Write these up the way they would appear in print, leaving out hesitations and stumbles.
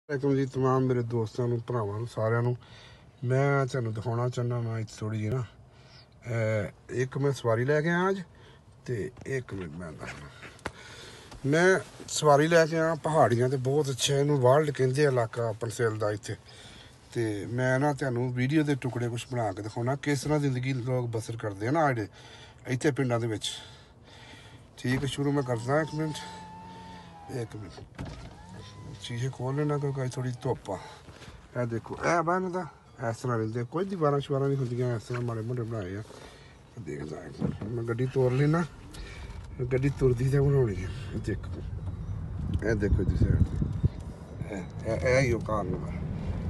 वालेकुम जी तमाम मेरे दोस्तों भरावां सारिਆਂ ਨੂੰ मैं ਤੁਹਾਨੂੰ ਦਿਖਾਉਣਾ ਚਾਹੁੰਦਾ ਮੈਂ ਇੱਥੇ थोड़ी जी ना एक मैं सवारी लैके आया अज तो एक मिनट मैं सवारी लैके आया पहाड़ियां तो बहुत अच्छा इनू वर्ल्ड कहते इलाका पंसेल का इत्थे तो मैं ना तैनूं वीडियो के टुकड़े कुछ बना के दिखाना किस तरह जिंदगी लोग बसर करते हैं ना अजे इत्थे पिंडां दे विच। ठीक है शुरू मैं करदा एक मिनट शीशे खोल लेना क्योंकि थोड़ी धुप्प आ देखो है बा इन्हां दा इस तरह रहिंदे कोई दीवारां शवारां नहीं होंदियां इस तरह माड़े मुट्टे बनाए आ देखदा मैं गड्डी तोड़ लेना गड्डी तुरदी ते बनाउणी है देखो इस साइड है ही कारण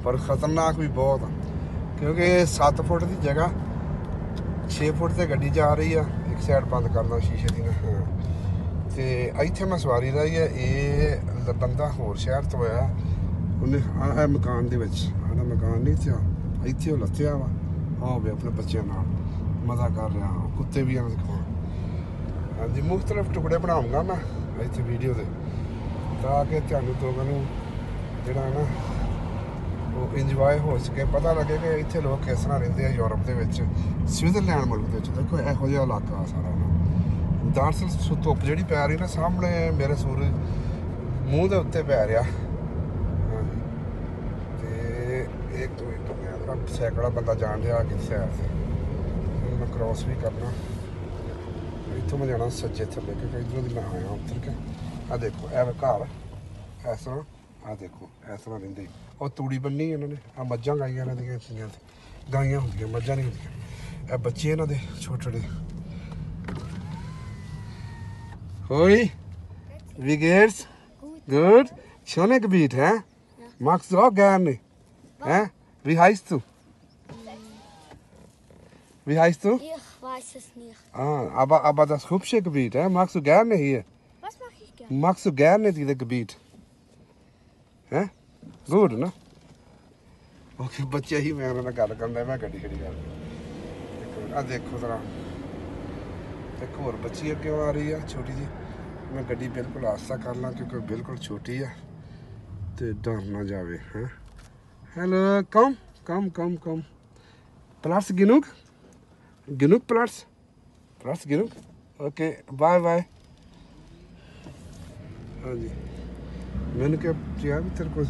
पर खतरनाक भी बहुत आ क्योंकि 7 फुट की जगह 6 फुट से गड्डी जा रही है एक साइड बंद करना शीशे की ना तो इत्थे मैं सवारी लाई है ये बंदा होर शहर तो आया उन्हें मकान के मकान नहीं था इत्थे वो लत्या वा हाँ भी अपने बच्चों नाल मज़ा कर रहा कुत्ते भी हैं दिखा। हाँ जी मुख्तलिफ टुकड़े बनाऊँगा मैं इत्थे वीडियो के ताकि तुहानूं लोगों को जिहड़ा ना वो इंजॉय हो सके पता लगे कि इत्थे लोग किस तरह रहिंदे आ यूरोप दे विच स्विट्जरलैंड मुल्क दे विच देखो इहो जिहा इलाका सारा ना दरअसल धुप्प जी पै रही ना सामने मेरे सूरज मूँह के उत्ते पै रहा। हाँ जी तो एक मिनट सैकड़ा बंदा जान रहा कि सैर से मैं क्रॉस भी करना इतों मैं जाना सज्जे थले क्योंकि इधरों की मैं आया उतर के आ देखो ए घर इस तरह आ देखो इस तरह रहिंदे और तूड़ी बन्नी इन्होंने आ मझां गाइयां इन्हां दियां सीआं गाइयां होंदियां मझां नहीं होंदियां ए बच्चे इन्हां दे छोटे छोटे। Hoi, wie geht's? Gut. Schönes Gebiet, hä? Ja. Magst du auch gerne? Hä? Wie heißt du? Wie heißt du? Ich weiß es nicht. Aber das hübsche Gebiet, hä? Magst du gerne hier? Was mache ich gerne? Magst du gerne dieses Gebiet? Hä? Gut, ne? Okay, बच्चे ही मैं उन्होंने गल करना मैं गड्डी खड़ी कर देखो जरा एक होर बच्ची अगे आ रही है छोटी जी मैं गड्डी बिल्कुल आस्ता कर ला क्योंकि बिल्कुल छोटी है तो डर ना जाए। हाँ hello come come come come plus गिनुक प्लस गिनुक ओके बाय बाय। हाँ जी मैंने क्या किया भी तेरे को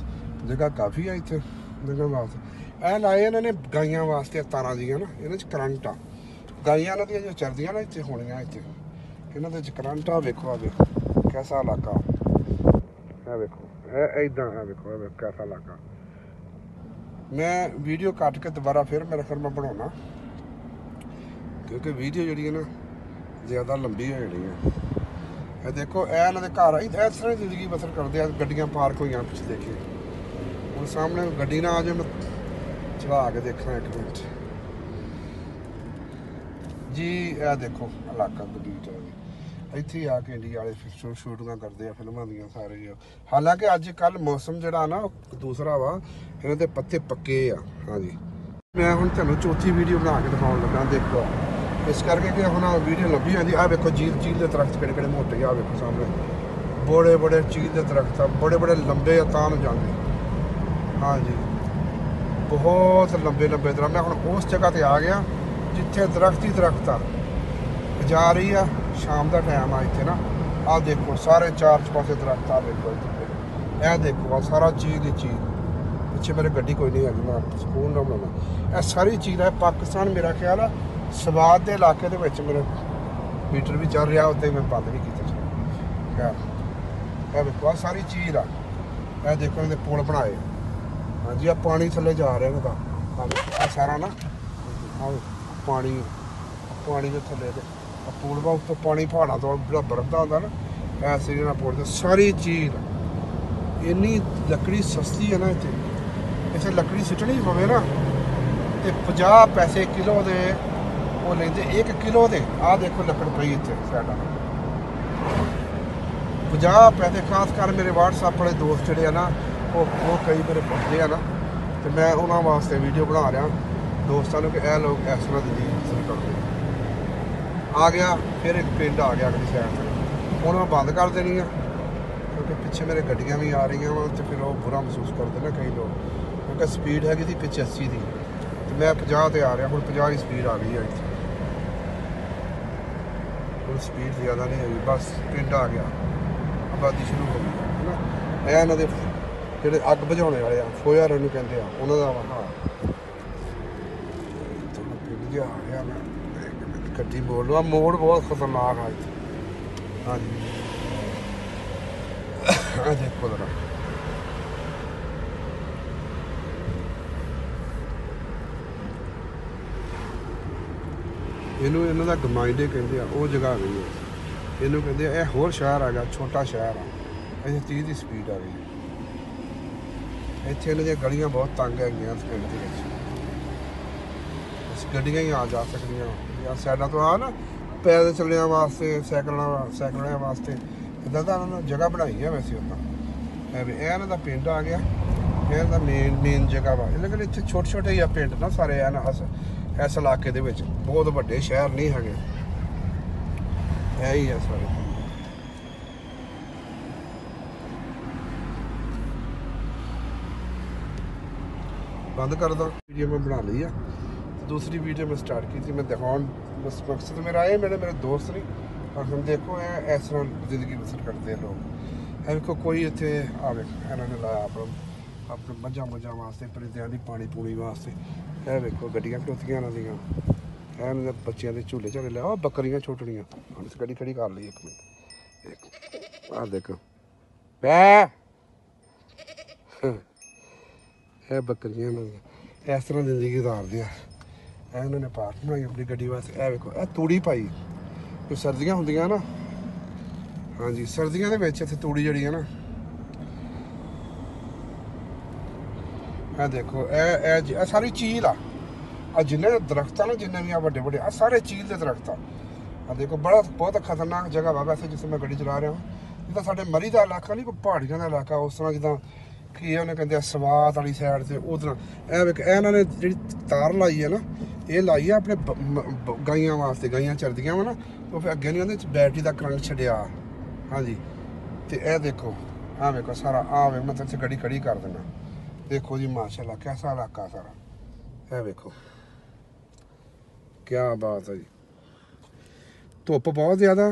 जगह काफ़ी है इतने जगह वास्ते ए लाए इन्होंने गाइयां वास्ते तारां दियां ना इन्हां च करंट आ गाइयां ना जो चलदियां ना इत्थे होनियां इत्थे इन्हां दे करंट आ वेखो कैसा इलाका है वेखो इदां है वेखो कैसा इलाका। मैं वीडियो कट के दोबारा फिर मेरा मैं बनाना क्योंकि वीडियो जी है ना ज़्यादा लंबी हो जानी है। देखो इन्हां दे घर इस तरह जिंदगी बसर करते हैं गड्डियां पार्क हुई पिछले देखिए हूँ सामने गड्डी ना आ जाए मैं चला के देखना एक मिनट जी यह देखो इलाका गबीट इत्थे आके इंडिया वाले शूटिंग करते हैं फिल्मों दी सारे हालांकि अजकल मौसम जोड़ा ना दूसरा वा इन्हों के पत्ते पक्के आ। हाँ जी मैं हूँ तुहानूं चौथी वीडियो बना के दिखाने लगा देखो इस करके कि हम वीडियो लंबी आती आ वेखो झील के दरख्त किहड़े किहड़े मोटे आ वेखो सामने बड़े बड़े झील के दरख्त बड़े बड़े लंबे तान जाते। हाँ जी बहुत लंबे लंबे दरख्त मैं हूँ उस जगह पर आ गया जिथे दरख्त ही दरख्त आ जा रही है शाम का टाइम आ इतने ना आ देखो सारे चार पासे दरख्त आ देखो यह देखो सारा चीज़ ही चीज़ पिछे मेरे गड्डी कोई नहीं है मैं सुकून ना बनाना यह सारी चीज़ है पाकिस्तान मेरा ख्याल है स्वाद के इलाके मेरे मीटर भी चल रहा उत्ते मैं बंद नहीं किया खैर यह देखो आ सारी चीज़ आ यह देखो इन्हें पुल बनाए। हाँ जी आ पानी थले जा रहा इनका सारा ना पानी के थले पुल वा उत्तर पानी पहाड़ा तो जो बरफदा होंगे ना ऐसे पुल सारी चीज़ इन्नी लकड़ी सस्ती है ना इतने लकड़ी सुटनी पवे ना तो 50 पैसे किलो दे वो लेंदे 1 किलो दे आ देखो लकड़ पई इतने साइडा 50 पैसे खास कर मेरे व्हाट्सएप वाले दोस्त जोड़े ना वो कई मेरे पुछते हैं ना तो मैं उन्होंने वास्ते वीडियो बना रहा दोस्तों कि यह लोग इस तरह की चीज़ करते आ गया फिर एक पिंड आ गया अगली साइड से हूँ मैं बंद कर देनी है क्योंकि पिछे मेरे गड्डियाँ भी आ रही हैं तो फिर वो बुरा महसूस करते ना कई लोग क्योंकि स्पीड हैगी थी पिछे 80 थी तो मैं 50 ते आ रहा हूँ 50 की स्पीड आ गई है इतनी ਹੁਣ ਸਪੀਡ ਜ਼ਿਆਦਾ ਨਹੀਂ ਹੈਗੀ ਬਸ ਪਿੰਡ ਆ ਗਿਆ ਆਬਾਦੀ ਸ਼ੁਰੂ ਹੋ ਗਈ ਹੈ ਨਾ ਇਹ ਇਹਨਾਂ ਦੇ ਜਿਹੜੇ ਅੱਗ ਬੁਝਾਉਣੇ ਵਾਲੇ ਆ ਫੋਇਰ ਉਹਨੂੰ ਕਹਿੰਦੇ ਆ ਉਹਨਾਂ ਦਾ ਹਾਂ ਪਿੰਡ ਜਿਹਾ ਆ ਗਿਆ ਮੈਂ ਗੱਡੀ ਮੋੜ ਲਵਾਂ ਮੋੜ ਬਹੁਤ ਖਤਰਨਾਕ ਆ ਇੱਥੇ ਹਾਂਜੀ ਆ ਦੇਖੋ ਜਰਾ ਇਹਨੂੰ ਇਹਨਾਂ ਦਾ ਗਮਾਈਂਡੇ ਕਹਿੰਦੇ ਆ ਉਹ ਜਗ੍ਹਾ ਆ ਗਈ ਹੈ ਇਹਨੂੰ ਕਹਿੰਦੇ ਆ ਇਹ ਹੋਰ ਸ਼ਹਿਰ ਆ ਗਿਆ ਛੋਟਾ ਸ਼ਹਿਰ ਆ ਇੱਥੇ 30 ਦੀ ਸਪੀਡ ਆ ਗਈ ਇੱਥੇ ਇਹਨਾਂ ਦੀਆਂ ਗਲੀਆਂ ਬਹੁਤ ਤੰਗ ਹੈਗੀਆਂ ਇਸ ਪਿੰਡ ਦੇ ਵਿੱਚ ਇਸ ਗੱਡੀਆਂ ਹੀ ਆ ਜਾ ਸਕਦੀਆਂ ਜਾਂ ਸਾਈਡਾਂ ਤੋਂ ਆ ਨਾ ਪੈਦਲ ਚੱਲਿਆਂ ਵਾਸਤੇ ਸਾਈਕਲਾਂ ਵਾਸਤੇ ਇੱਦਾਂ ਤਾਂ ਉਹਨਾਂ ਨੇ ਜਗ੍ਹਾ ਬਣਾਈ ਹੈ ਵੈਸੇ ਉੱਦਾਂ ਇਹ ਇਹਨਾਂ ਦਾ ਪਿੰਡ ਆ ਗਿਆ ਇਹਨਾਂ ਦਾ ਮੇਨ ਜਗ੍ਹਾ ਵਾ ਲੇਕਿਨ ਇੱਥੇ ਛੋਟੇ ਛੋਟੇ ਹੀ ਆ ਪਿੰਡ ਨਾ ਸਾਰੇ ਆ ਨਾ ਇਸ ਇਲਾਕੇ ਦੇ ਵਿੱਚ ਬਹੁਤ ਵੱਡੇ ਸ਼ਹਿਰ ਨਹੀਂ ਹੈਗੇ ਇਹ ਹੀ ਆ ਸਾਰੇ ਬੰਦ ਕਰ ਦੋ ਵੀਡੀਓ ਮੈਂ ਬਣਾ ਲਈ ਆ दूसरी वीडियो में स्टार्ट की थी मैं दिखाऊं बस मकसद मेरा है मेरे दोस्त नहीं और हम देखो इस तरह जिंदगी बसर करते हैं लोग इनको कोई इतने आवे इन्होंने लाया अपने मझा वास्ते परिंदियां दी पानी पूनी वास्ते ਇਹ ਵੇਖੋ ਗੱਡੀਆਂ ਖੜੋਤੀਆਂ ਇਹਨਾਂ ਦੀਆਂ ਇਹਨਾਂ ਦੇ ਬੱਚਿਆਂ ਦੇ ਝੂਲੇ ਝਾਲੇ ਲਿਆ ਉਹ ਬੱਕਰੀਆਂ ਛੋਟਣੀਆਂ ਹੁਣ ਇਸ ਗੱਡੀ ਖੜੀ ਕਰ ਲਈ ਇੱਕ ਮਿੰਟ ਆਹ ਦੇਖੋ ਬੈ ਇਹ ਬੱਕਰੀਆਂ ਇਹਨਾਂ ਦੀਆਂ ਇਸ ਤਰ੍ਹਾਂ ਜ਼ਿੰਦਗੀ ਗੁਜ਼ਾਰਦੇ ਆ ਇਹਨਾਂ ਨੇ ਪਾਰਕ ਬਣਾਈ ਆਪਣੀ ਗੱਡੀ ਵਾਸਤੇ ਇਹ ਵੇਖੋ ਇਹ ਤੂੜੀ ਪਾਈ ਜੋ ਸਰਦੀਆਂ ਹੁੰਦੀਆਂ ਨਾ ਹਾਂਜੀ ਸਰਦੀਆਂ ਦੇ ਵਿੱਚ ਇੱਥੇ ਤੂੜੀ ਜਿਹੜੀ ਹੈ ਨਾ ਇਹ ਦੇਖੋ ਇਹ ਸਾਰੀ ਚੀਲ ਆ ਜਿੰਨੇ ਦਰਖਤ ਆ ਨਾ ਜਿੰਨੇ ਵੀ ਆ ਵੱਡੇ ਵੱਡੇ ਆ ਸਾਰੇ ਚੀਲ ਦੇ ਦਰਖਤ ਆ ਦੇਖੋ ਬਹੁਤ ਖਤਰਨਾਕ ਜਗ੍ਹਾ ਵਾ ਵੈਸੇ ਜਿੱਥੇ ਮੈਂ ਗੱਡੀ ਚਲਾ ਰਿਹਾ ਹਾਂ ਜਿੱਦਾਂ ਸਾਡੇ ਮਰੀ ਦਾ ਇਲਾਕਾ ਨਹੀਂ ਕੋਈ ਪਹਾੜੀਆਂ ਦਾ ਇਲਾਕਾ ਉਸ ਤਰ੍ਹਾਂ ਜਿੱਦਾਂ ਕੀ ਉਹਨੇ ਕਹਿੰਦੇ ਆ ਸਵਾਤ ਵਾਲੀ ਸਾਈਡ ਤੇ ਉਧਰ ਇਹ ਵੇਖ ਇਹਨਾਂ ਨੇ ਜਿਹੜੀ ਤਾਰ ਲਾਈ ਹੈ ਨਾ ਇਹ ਲਾਈ ਆ ਆਪਣੇ ਗਾਈਆਂ ਵਾਸਤੇ ਗਾਈਆਂ ਚਰਦੀਆਂ ਵਾ ਨਾ ਉਹ ਫਿਰ ਅੱਗੇ ਨਹੀਂ ਉਹਦੇ ਵਿੱਚ ਬੈਟਰੀ ਦਾ ਕਰੰਟ ਛੱਡਿਆ ਹਾਂਜੀ ਤੇ ਇਹ ਦੇਖੋ ਆਹ ਵੇਖੋ ਸਾਰਾ ਆਹ ਵੇ ਮੈਂ ਇੱਥੇ ਗੱਡੀ ਖੜੀ ਕਰ ਦਿੰਦਾ देखो जी माशाल्लाह कैसा इलाका सारा है देखो क्या बात है जी धुप बहुत ज़्यादा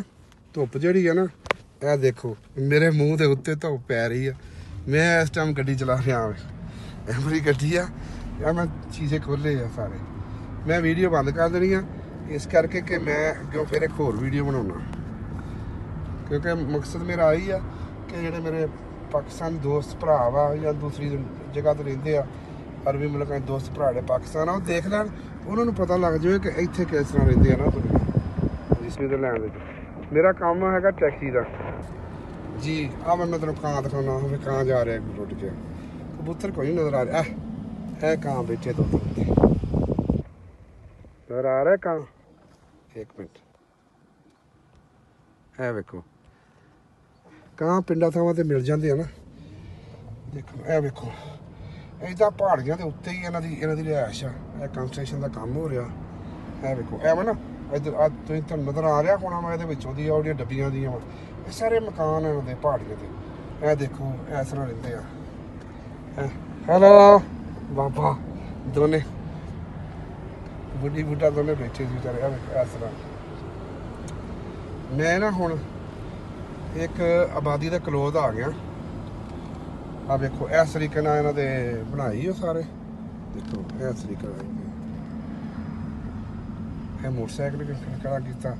धुप जी है ना यह देखो मेरे मूँह के उत्ते धुप पै रही है मैं इस टाइम गड्डी चला रहा हूँ मेरी गड्डी है मैं शीशे खोले है सारे मैं वीडियो बंद कर देनी है इस करके कि मैं क्यों फिर एक होर वीडियो बनाना क्योंकि मकसद मेरा यही है कि जोड़े मेरे पाकिस्तान दोस्त भरा वा या दूसरी जगह तो रेंदे आ अरबी मुल्क दोस्त भरा ने पाकिस्तान आ देख लैन उन्होंने पता लग जाए कि इत्थे किस तरह रेंदे आ ना दुनिया स्विट्जरलैंड मेरा काम है टैक्सी का जी आ मैं तेन कां दिखाना हमें कां जा रहा है रुट के कबूतर कोई नज़र आ रहा है कां बैठे तो नज़र आ रहा है कां एक मिनट है वेखो ਕਾਂ ਪਿੰਡਾਂ ਥਾਵਾਂ ਤੇ ਮਿਲ ਜਾਂਦੇ ਆ ਨਾ ਦੇਖੋ ਇਹ ਵੇਖੋ ਇਦਾਂ ਪਹਾੜੀਆਂ ਦੇ ਉੱਤੇ ਹੀ ਇਹਨਾਂ ਦੀ ਰਿਹਾਇਸ਼ ਆ ਇਹ ਕੰਸਟਰਕਸ਼ਨ ਦਾ ਕੰਮ ਹੋ ਰਿਹਾ ਇਹ ਵੇਖੋ ਐਵੇਂ ਨਾ ਇੱਧਰ ਆ ਤੁਸੀਂ ਤੁਹਾਨੂੰ ਨਜ਼ਰ ਆ ਰਿਹਾ ਹੋਣਾ ਮੈਂ ਇਹਦੇ ਵਿੱਚੋਂ ਦੀ ਜਿਹੜੀਆਂ ਡੱਬੀਆਂ ਦੀਆਂ ਵਾ ਇਹ ਸਾਰੇ ਮਕਾਨ ਇਹਨਾਂ ਦੇ ਪਹਾੜੀਆਂ ਤੇ ਇਹ ਦੇਖੋ ਇਸ ਤਰ੍ਹਾਂ ਰਹਿੰਦੇ ਆ ਹੈਲੋ ਬਾਬਾ ਦੋਨੇ ਬੁੱਢੀ ਬੁੱਢਾ ਦੋਨੇ ਬੈਠੇ ਸੀ ਵਿਚਾਰੇ ਇਸ ਤਰ੍ਹਾਂ ਮੈਂ ਨਾ ਹੁਣ एक आबादी का क्लोज आ गया आ देखो इस तरीके इन्हों ने बनाई है सारे देखो इस तरीके मोटरसाइकिल खड़ा किया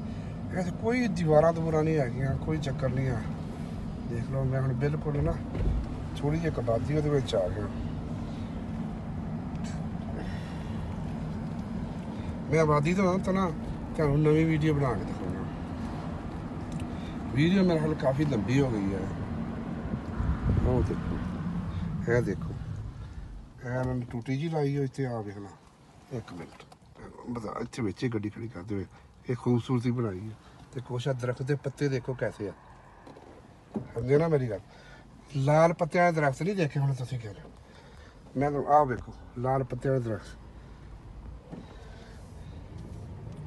ऐसे कोई दीवारा दवूरा नहीं है कोई चक्कर नहीं है देख लो मैं हम बिल्कुल ना थोड़ी जी आबादी वो आ गया मैं आबादी तो ना तुहानू नवी वीडियो बना के दिखाऊंगा वीडियो मेरे ख्याल काफ़ी लंबी हो गई है वो देखो है देखो इन्होंने टूटी जी लाई है इतने आ देखना एक मिनट बता इतने बच्चे गड्डी खड़ी करते हुए एक खूबसूरती बनाई है तो कुछ दरख्त के पत्ते देखो कैसे है समझे ना मेरी गल लाल पत्तियां दरख्त नहीं देखे होने तुसीं कह रहे मैं आ देखो लाल पत्तियां दरख्त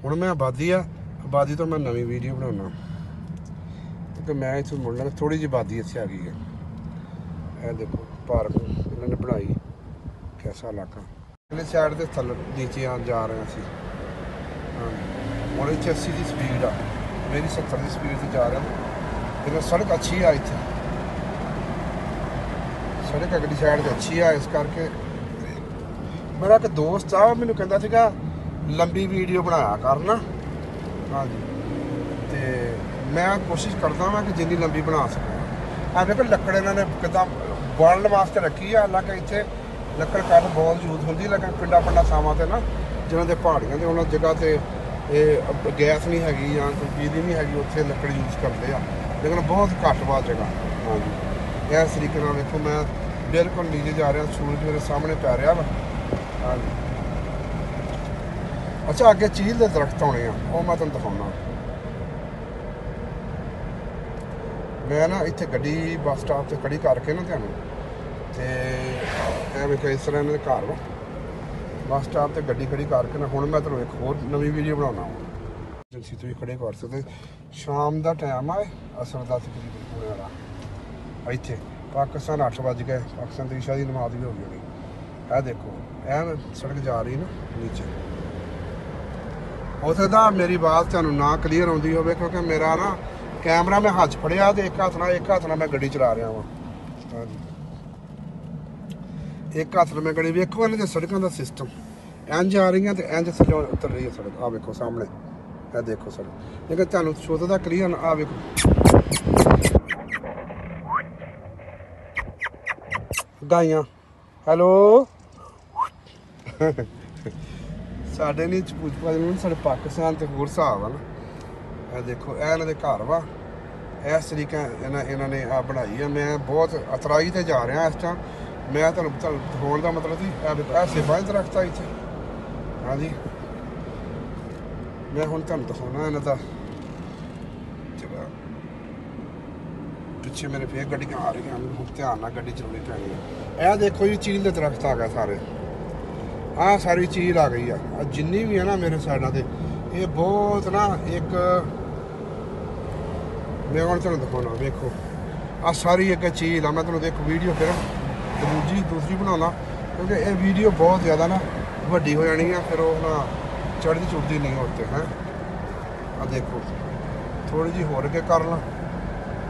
हुण मैं आबादी तो मैं नवी वीडियो बनाना क्योंकि मैं इत्थों मुड़ना थोड़ी जी आबादी इत्थे आ गई है। ਇਹ ਦੇਖੋ ਪਾਰਕ ਇਹਨਾਂ ਨੇ ਬਣਾਈ कैसा इलाका ਇਹਨੇ ਸਾਈਡ ਦੇ ਥੱਲੇ ਨੀਚੇ ਆ ਜਾ ਰਹੇ ਸੀ। ਹਾਂ ਹੁਣ ਇੱਥੇ 80 ਦੀ ਸਪੀਡ ਆ, ਮੇਰੀ 70 ਦੀ ਸਪੀਡ ਤੇ ਜਾ ਰਿਹਾ। ਲੇਕਿਨ ਸੜਕ ਅੱਛੀ ਆ ਇੱਥੇ, ਸੜਕ ਅਗਲੀ ਸਾਈਡ ਤੇ ਅੱਛੀ ਆ। ਇਸ ਕਰਕੇ ਮੇਰਾ ਇੱਕ ਦੋਸਤ ਆ ਮੈਨੂੰ ਕਹਿੰਦਾ ਸੀਗਾ ਲੰਬੀ ਵੀਡੀਓ ਬਣਾਇਆ ਕਰਨਾ। ਹਾਂਜੀ ਤੇ ਮੈਂ ਕੋਸ਼ਿਸ਼ ਕਰਦਾ ਵਾਂ ਕਿ ਜਿੰਨੀ ਲੰਬੀ ਬਣਾ ਸਕਾਂ। ਆ ਵੇਖੋ ਲੱਕੜ ਇਹਨਾਂ ਨੇ ਕਿੱਦਾਂ ਬਾਲਣ ਵਾਸਤੇ ਰੱਖੀ ਆ। ਹਾਲਾਂਕਿ ਇੱਥੇ ਲੱਕੜ ਕੱਟ ਬਹੁਤ ਯੂਜ਼ ਹੁੰਦੀ, ਲੇਕਿਨ ਪਿੰਡਾਂ ਥਾਵਾਂ ਤੇ ਨਾ ਜਿਨ੍ਹਾਂ ਦੇ ਪਹਾੜੀਆਂ ਤੇ ਉਹਨਾਂ ਜਗ੍ਹਾ ਤੇ ਇਹ ਗੈਸ ਨਹੀਂ ਹੈਗੀ ਜਾਂ ਕੋਈ ਬਿਜਲੀ ਨਹੀਂ ਹੈਗੀ, ਉੱਥੇ ਲੱਕੜ ਯੂਜ਼ ਕਰਦੇ ਆ, ਲੇਕਿਨ ਬਹੁਤ ਘੱਟ ਵਾ ਜਗ੍ਹਾ। ਹਾਂਜੀ ਇਸ ਤਰੀਕੇ ਨਾਲ ਵੇਖੋ ਮੈਂ ਬਿਲਕੁਲ ਨੀਚੇ ਜਾ ਰਿਹਾ, ਸੂਰਜ ਮੇਰੇ ਸਾਹਮਣੇ ਪੈ ਰਿਹਾ ਵਾ। ਹਾਂਜੀ ਅੱਛਾ ਅੱਗੇ ਚੀਲ ਦੇ ਦਰਖਤ ਆਉਣੇ ਆ, ਉਹ ਮੈਂ ਤੁਹਾਨੂੰ ਦਿਖਾਉਣਾ। ਮੈਂ ਨਾ ਇੱਥੇ ਗੱਡੀ ਬੱਸ ਸਟਾਪ ਤੇ ਖੜੀ ਕਰਕੇ ਨਾ ਤੁਹਾਨੂੰ ਤੇ ਐਵੇਂ ਕਿ ਇਸ ਤਰ੍ਹਾਂ ਇਹਨਾਂ ਦੇ ਘਰ ਵਾ ਬੱਸ ਸਟਾਪ ਤੇ ਗੱਡੀ ਖੜੀ ਕਰਕੇ ਨਾ। ਹੁਣ ਮੈਂ ਤੁਹਾਨੂੰ ਇੱਕ ਹੋਰ ਨਵੀਂ ਵੀਡੀਓ ਬਣਾਉਣਾ ਵਾ, ਏਜੰਸੀ ਤੁਸੀਂ ਖੜੇ ਕਰ ਸਕਦੇ। ਸ਼ਾਮ ਦਾ ਟਾਈਮ ਆ, ਅਸਰ ਦਾ ਤਕਰੀਬਨ ਹੋਣੇ ਵਾਲਾ। ਇੱਥੇ ਪਾਕਿਸਤਾਨ 8 ਵੱਜ ਗਏ, ਪਾਕਿਸਤਾਨ ਦੀ ਇਸ਼ਾ ਦੀ ਨਮਾਜ਼ ਵੀ ਹੋ ਗਈ ਹੋਣੀ। ਇਹ ਦੇਖੋ ਐਨ ਸੜਕ ਜਾ ਰਹੀ ਨਾ ਨੀਚੇ। ਹੋ ਸਕਦਾ ਮੇਰੀ ਆਵਾਜ਼ ਤੁਹਾਨੂੰ ਨਾ ਕਲੀਅਰ ਆਉਂਦੀ ਹੋਵੇ ਕਿਉਂਕਿ ਮੇਰਾ ਨਾ ਕੈਮਰਾ ਮੈਂ ਹੱਥ ਫੜਿਆ ਤੇ ਇੱਕ ਹੱਥ ਨਾਲ ਮੈਂ ਗੱਡੀ ਚਲਾ ਰਿਹਾ ਵਾਂ। ਹਾਂਜੀ ਇੱਕ ਹੱਥ ਨਾਲ ਮੈਂ ਗੱਡੀ ਵੇਖੋ ਇਹਨਾਂ ਦੇ ਸੜਕਾਂ ਦਾ ਸਿਸਟਮ ਇੰਝ ਆ ਰਹੀਆਂ ਤੇ ਇੰਝ ਥੱਲੇ ਉਤਰ ਰਹੀ ਹੈ ਸੜਕ। ਆ ਵੇਖੋ ਸਾਹਮਣੇ, ਇਹ ਦੇਖੋ ਸੜਕ। ਲੇਕਿਨ ਤੁਹਾਨੂੰ ਸੋਚਦਾ ਕਲੀਅਰ ਆ ਵੇਖੋ ਗਾਈਆਂ। ਹੈਲੋ ਸਾਡੇ ਨਹੀਂ ਚਪੂਚਪਾ ਨੂੰ ਸਾਡੇ ਪਾਕਿਸਤਾਨ ਤੇ ਹੋਰ ਹਿਸਾਬ ਆ ਨਾ। ਇਹ ਦੇਖੋ ਇਹ ਇਹਨਾਂ ਦੇ ਘਰ ਵਾ। ਇਸ ਤਰੀਕੇ ਇਹਨਾਂ ਨੇ ਆ ਬਣਾਈ ਆ। ਮੈਂ ਬਹੁਤ ਅਤਰਾਈ ਤੇ ਜਾ ਰਿਹਾ ਇਸ ਟਾਈਮ। ਮੈਂ ਤੁਹਾਨੂੰ ਦਿਖਾਉਣ ਦਾ ਮਤਲਬ ਸੀ ਇਹ ਸੇਬਾਂ ਦੇ ਦਰਖਤ ਆ ਇੱਥੇ। ਹਾਂਜੀ ਮੈਂ ਹੁਣ ਤੁਹਾਨੂੰ ਦਿਖਾਉਣਾ ਇਹਨਾਂ ਦਾ ਜਗ੍ਹਾ। ਪਿੱਛੇ ਮੇਰੇ ਫੇਰ ਗੱਡੀਆਂ ਆ ਰਹੀਆਂ, ਮੈਨੂੰ ਹੁਣ ਧਿਆਨ ਨਾਲ ਗੱਡੀ ਚਲਾਉਣੀ ਪੈਣੀ ਹੈ। ਇਹ ਦੇਖੋ ਜੀ ਚੀਲ ਦੇ ਦਰਖਤ ਆ ਗਏ ਸਾਰੇ। ਆਹ ਸਾਰੀ ਚੀਲ ਆ ਗਈ ਆ। ਜਿੰਨੀ ਵੀ ਹੈ ਨਾ ਮੇਰੇ ਸਾਈਡਾਂ ਤੇ ਇਹ ਬਹੁਤ ਨਾ ਇੱਕ ਮੈਂ ਹੁਣ ਤੁਹਾਨੂੰ ਦਿਖਾਉਣਾ। ਵੇਖੋ ਆਹ ਸਾਰੀ ਇੱਕ ਚੀਲ ਆ। ਮੈਂ ਤੁਹਾਨੂੰ ਇੱਕ ਵੀਡੀਓ ਫਿਰ ਦੂਸਰੀ ਬਣਾਉਣਾ ਕਿਉਂਕਿ ਇਹ ਵੀਡੀਓ ਬਹੁਤ ਜ਼ਿਆਦਾ ਨਾ ਵੱਡੀ ਹੋ ਜਾਣੀ ਆ, ਫਿਰ ਉਹ ਨਾ ਚੜ੍ਹਦੀ ਨਹੀਂ ਉੱਤੇ ਹੈ। ਆ ਦੇਖੋ ਥੋੜ੍ਹੀ ਜਿਹੀ ਹੋਰ ਕੇ ਕਰ ਲਾਂ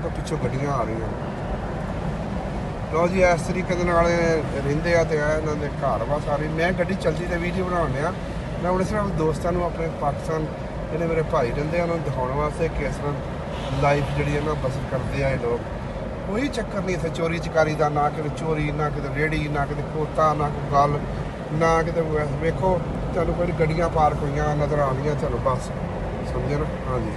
ਤਾਂ ਪਿੱਛੋਂ ਗੱਡੀਆਂ ਆ ਰਹੀਆਂ। ਲਓ ਜੀ ਇਸ ਤਰੀਕੇ ਦੇ ਨਾਲ ਰਹਿੰਦੇ ਆ ਤੇ ਇਹਨਾਂ ਦੇ ਘਰ ਵਾ ਸਾਰੇ। ਮੈਂ ਗੱਡੀ ਚਲਦੀ ਤੇ ਵੀਡੀਓ ਬਣਾਉਣ ਡਿਆ। ਮੈਂ ਆਪਣੇ ਸਿਰਫ ਦੋਸਤਾਂ ਨੂੰ ਆਪਣੇ ਪਾਕਿਸਤਾਨ ਜਿਹੜੇ ਮੇਰੇ ਭਾਈ ਰਹਿੰਦੇ ਆ ਉਹਨਾਂ ਨੂੰ ਦਿਖਾਉਣ ਵਾਸਤੇ ਕਿਸ ਤਰ੍ਹਾਂ ਲਾਈਫ ਜਿਹੜੀ ਹੈ ਨਾ ਬਸਰ ਕਰਦੇ ਆ ਇਹ ਲੋਕ। ਕੋਈ ਚੱਕਰ ਨਹੀਂ ਇੱਥੇ ਚੋਰੀ ਚਕਾਰੀ ਦਾ, ਨਾ ਕਿਤੇ ਚੋਰੀ, ਨਾ ਕਿਤੇ ਰੇੜੀ, ਨਾ ਕਿਤੇ ਖੋਤਾ, ਨਾ ਕੋਈ ਗੱਲ, ਨਾ ਕਿਤੇ ਵੇਖੋ ਤੁਹਾਨੂੰ ਕੋਈ ਗੱਡੀਆਂ ਪਾਰਕ ਹੋਈਆਂ ਨਜ਼ਰ ਆਉਂਦੀਆਂ ਤੁਹਾਨੂੰ ਬਸ ਸਮਝੇ ਨਾ। ਹਾਂਜੀ